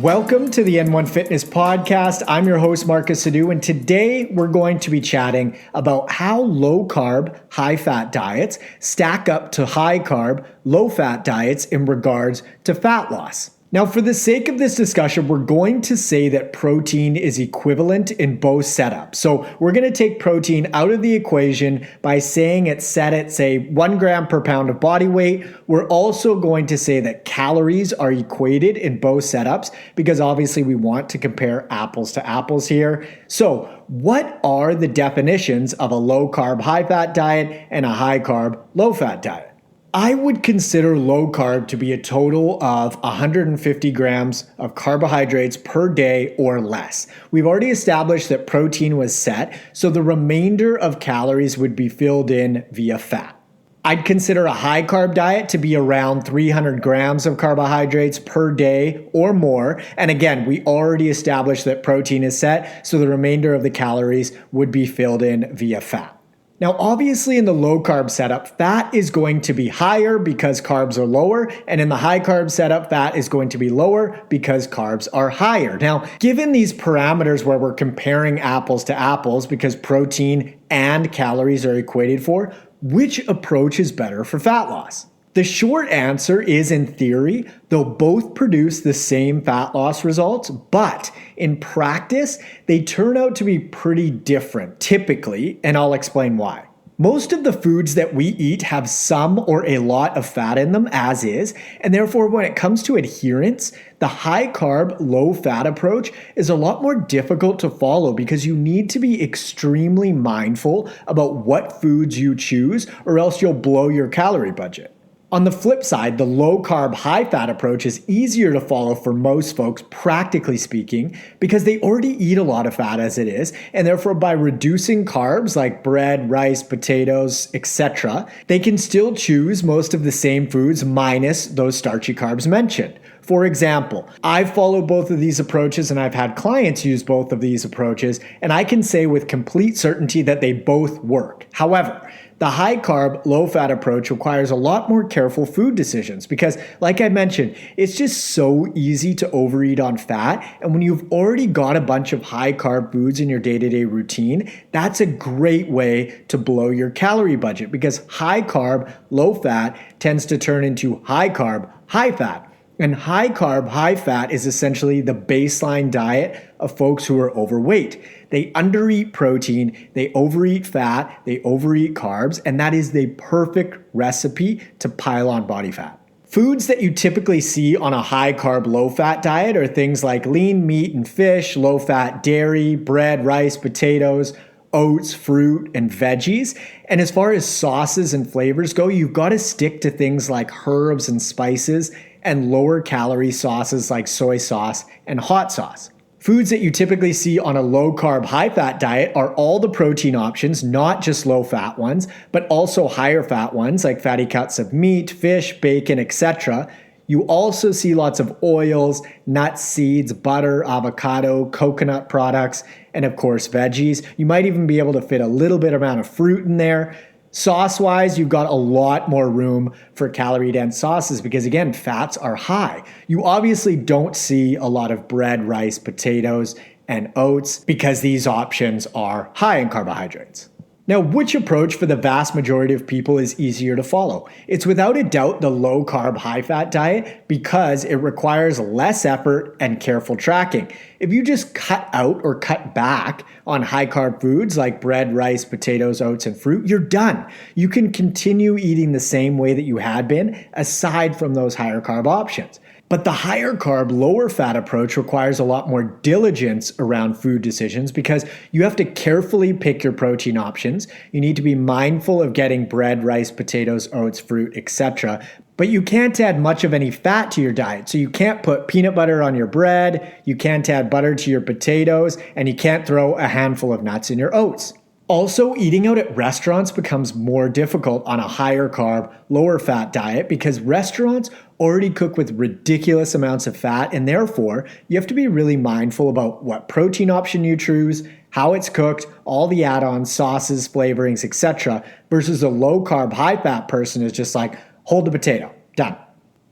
Welcome to the N1 Fitness Podcast. I'm your host, Marcus Sadu, and today we're going to be chatting about how low carb, high fat diets stack up to high carb, low fat diets in regards to fat loss. Now, for the sake of this discussion, we're going to say that protein is equivalent in both setups. So we're going to take protein out of the equation by saying it's set at, say, 1 gram per pound of body weight. We're also going to say that calories are equated in both setups because obviously we want to compare apples to apples here. So what are the definitions of a low carb, high fat diet and a high carb, low fat diet? I would consider low carb to be a total of 150 grams of carbohydrates per day or less. We've already established that protein was set, so the remainder of calories would be filled in via fat. I'd consider a high carb diet to be around 300 grams of carbohydrates per day or more. And again, we already established that protein is set, so the remainder of the calories would be filled in via fat. Now, obviously in the low carb setup, fat is going to be higher because carbs are lower, and in the high carb setup, fat is going to be lower because carbs are higher. Now, given these parameters where we're comparing apples to apples because protein and calories are equated for, which approach is better for fat loss? The short answer is, in theory, they'll both produce the same fat loss results, but in practice, they turn out to be pretty different, typically, and I'll explain why. Most of the foods that we eat have some or a lot of fat in them as is, and therefore when it comes to adherence, the high carb, low fat approach is a lot more difficult to follow because you need to be extremely mindful about what foods you choose or else you'll blow your calorie budget. On the flip side, the low carb, high fat approach is easier to follow for most folks, practically speaking, because they already eat a lot of fat as it is, and therefore by reducing carbs like bread, rice, potatoes, etc., they can still choose most of the same foods minus those starchy carbs mentioned. For example, I've followed both of these approaches and I've had clients use both of these approaches, and I can say with complete certainty that they both work. However, the high carb, low fat approach requires a lot more careful food decisions because, like I mentioned, it's just so easy to overeat on fat. And when you've already got a bunch of high carb foods in your day-to-day routine, that's a great way to blow your calorie budget because high carb, low fat tends to turn into high carb, high fat. And high carb, high fat is essentially the baseline diet of folks who are overweight. They undereat protein, they overeat fat, they overeat carbs, and that is the perfect recipe to pile on body fat. Foods that you typically see on a high carb, low fat diet are things like lean meat and fish, low fat dairy, bread, rice, potatoes, oats, fruit, and veggies. And as far as sauces and flavors go, you've got to stick to things like herbs and spices and lower calorie sauces like soy sauce and hot sauce. Foods that you typically see on a low carb, high fat diet are all the protein options, not just low fat ones, but also higher fat ones like fatty cuts of meat, fish, bacon, etc. You also see lots of oils, nuts, seeds, butter, avocado, coconut products, and of course veggies. You might even be able to fit a little bit amount of fruit in there. Sauce-wise, you've got a lot more room for calorie-dense sauces because, again, fats are high. You obviously don't see a lot of bread, rice, potatoes, and oats because these options are high in carbohydrates. Now, which approach for the vast majority of people is easier to follow? It's without a doubt the low-carb, high-fat diet because it requires less effort and careful tracking. If you just cut out or cut back on high-carb foods like bread, rice, potatoes, oats, and fruit, you're done. You can continue eating the same way that you had been aside from those higher-carb options. But the higher carb, lower fat approach requires a lot more diligence around food decisions because you have to carefully pick your protein options. You need to be mindful of getting bread, rice, potatoes, oats, fruit, etc. But you can't add much of any fat to your diet. So you can't put peanut butter on your bread, you can't add butter to your potatoes, and you can't throw a handful of nuts in your oats. Also, eating out at restaurants becomes more difficult on a higher carb, lower fat diet because restaurants already cook with ridiculous amounts of fat, and therefore you have to be really mindful about what protein option you choose, how it's cooked, all the add-ons, sauces, flavorings, etc. versus a low carb, high fat person is just like, hold the potato, done.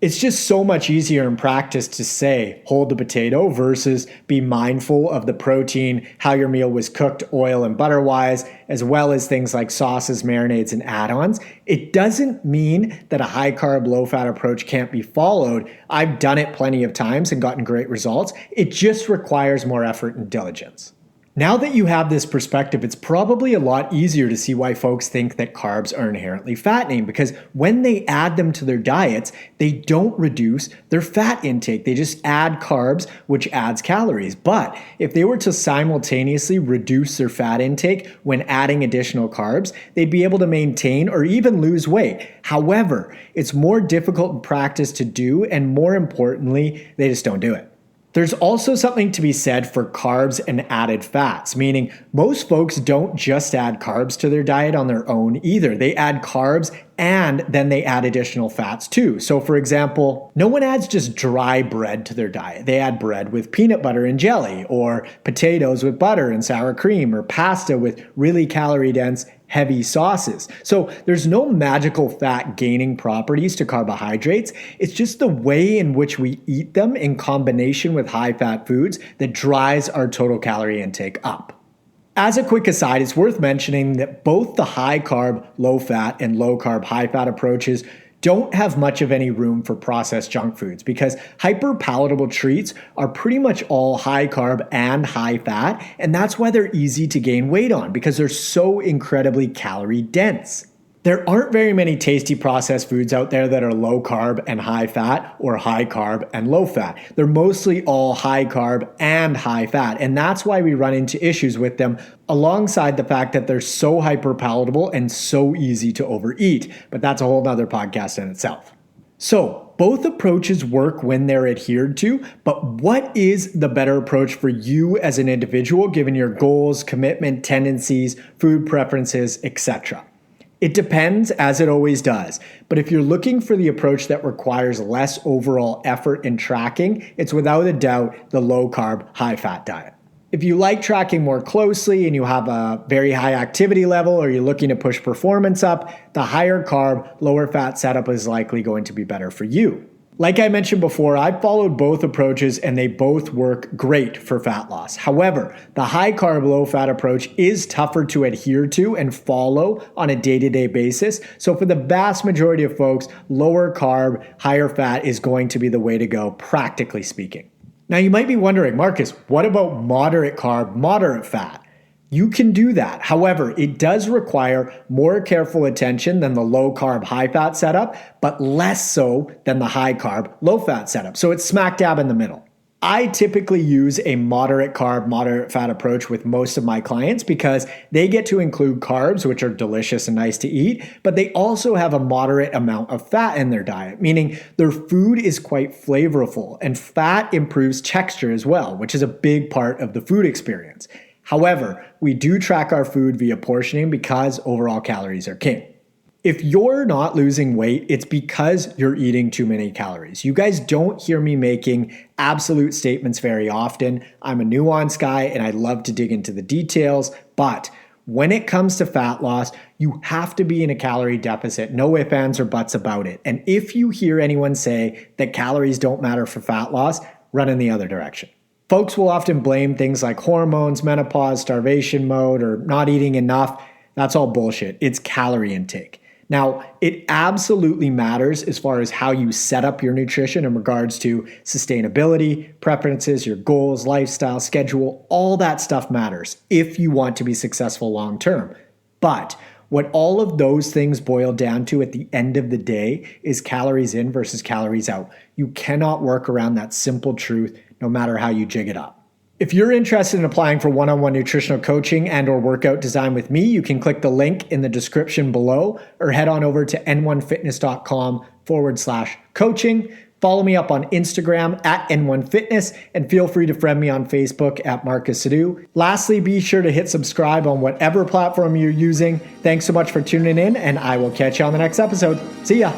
It's just so much easier in practice to say, hold the potato versus be mindful of the protein, how your meal was cooked, oil and butter wise, as well as things like sauces, marinades, and add-ons. It doesn't mean that a high carb, low fat approach can't be followed. I've done it plenty of times and gotten great results. It just requires more effort and diligence. Now that you have this perspective, it's probably a lot easier to see why folks think that carbs are inherently fattening, because when they add them to their diets, they don't reduce their fat intake. They just add carbs, which adds calories. But if they were to simultaneously reduce their fat intake when adding additional carbs, they'd be able to maintain or even lose weight. However, it's more difficult in practice to do, and more importantly, they just don't do it. There's also something to be said for carbs and added fats, meaning most folks don't just add carbs to their diet on their own either. They add carbs and then they add additional fats too. So for example, no one adds just dry bread to their diet. They add bread with peanut butter and jelly, or potatoes with butter and sour cream, or pasta with really calorie dense heavy sauces. So there's no magical fat gaining properties to carbohydrates. It's just the way in which we eat them in combination with high fat foods that drives our total calorie intake up. As a quick aside, it's worth mentioning that both the high carb, low fat, and low carb, high fat approaches don't have much of any room for processed junk foods, because hyper palatable treats are pretty much all high carb and high fat, and that's why they're easy to gain weight on, because they're so incredibly calorie dense. There aren't very many tasty processed foods out there that are low carb and high fat, or high carb and low fat. They're mostly all high carb and high fat, and that's why we run into issues with them, alongside the fact that they're so hyper palatable and so easy to overeat. But that's a whole nother podcast in itself. So both approaches work when they're adhered to, but what is the better approach for you as an individual given your goals, commitment, tendencies, food preferences, etc.? It depends, as it always does, but if you're looking for the approach that requires less overall effort in tracking, it's without a doubt the low carb, high fat diet. If you like tracking more closely and you have a very high activity level, or you're looking to push performance up, the higher carb, lower fat setup is likely going to be better for you. Like I mentioned before, I've followed both approaches and they both work great for fat loss. However, the high carb, low fat approach is tougher to adhere to and follow on a day-to-day basis. So for the vast majority of folks, lower carb, higher fat is going to be the way to go, practically speaking. Now you might be wondering, Marcus, what about moderate carb, moderate fat? You can do that. However, it does require more careful attention than the low carb, high fat setup, but less so than the high carb, low fat setup. So it's smack dab in the middle. I typically use a moderate carb, moderate fat approach with most of my clients because they get to include carbs, which are delicious and nice to eat, but they also have a moderate amount of fat in their diet, meaning their food is quite flavorful, and fat improves texture as well, which is a big part of the food experience. However, we do track our food via portioning because overall calories are king. If you're not losing weight, it's because you're eating too many calories. You guys don't hear me making absolute statements very often. I'm a nuanced guy and I love to dig into the details, but when it comes to fat loss, you have to be in a calorie deficit. No ifs, ands, or buts about it. And if you hear anyone say that calories don't matter for fat loss, run in the other direction. Folks will often blame things like hormones, menopause, starvation mode, or not eating enough. That's all bullshit. It's calorie intake. Now, it absolutely matters as far as how you set up your nutrition in regards to sustainability, preferences, your goals, lifestyle, schedule. All that stuff matters if you want to be successful long term. But what all of those things boil down to at the end of the day is calories in versus calories out. You cannot work around that simple truth no matter how you jig it up. If you're interested in applying for one-on-one nutritional coaching and or workout design with me, you can click the link in the description below or head on over to n1fitness.com/coaching. Follow me up on Instagram at N1Fitness and feel free to friend me on Facebook at Marcus Sadu. Lastly, be sure to hit subscribe on whatever platform you're using. Thanks so much for tuning in and I will catch you on the next episode. See ya.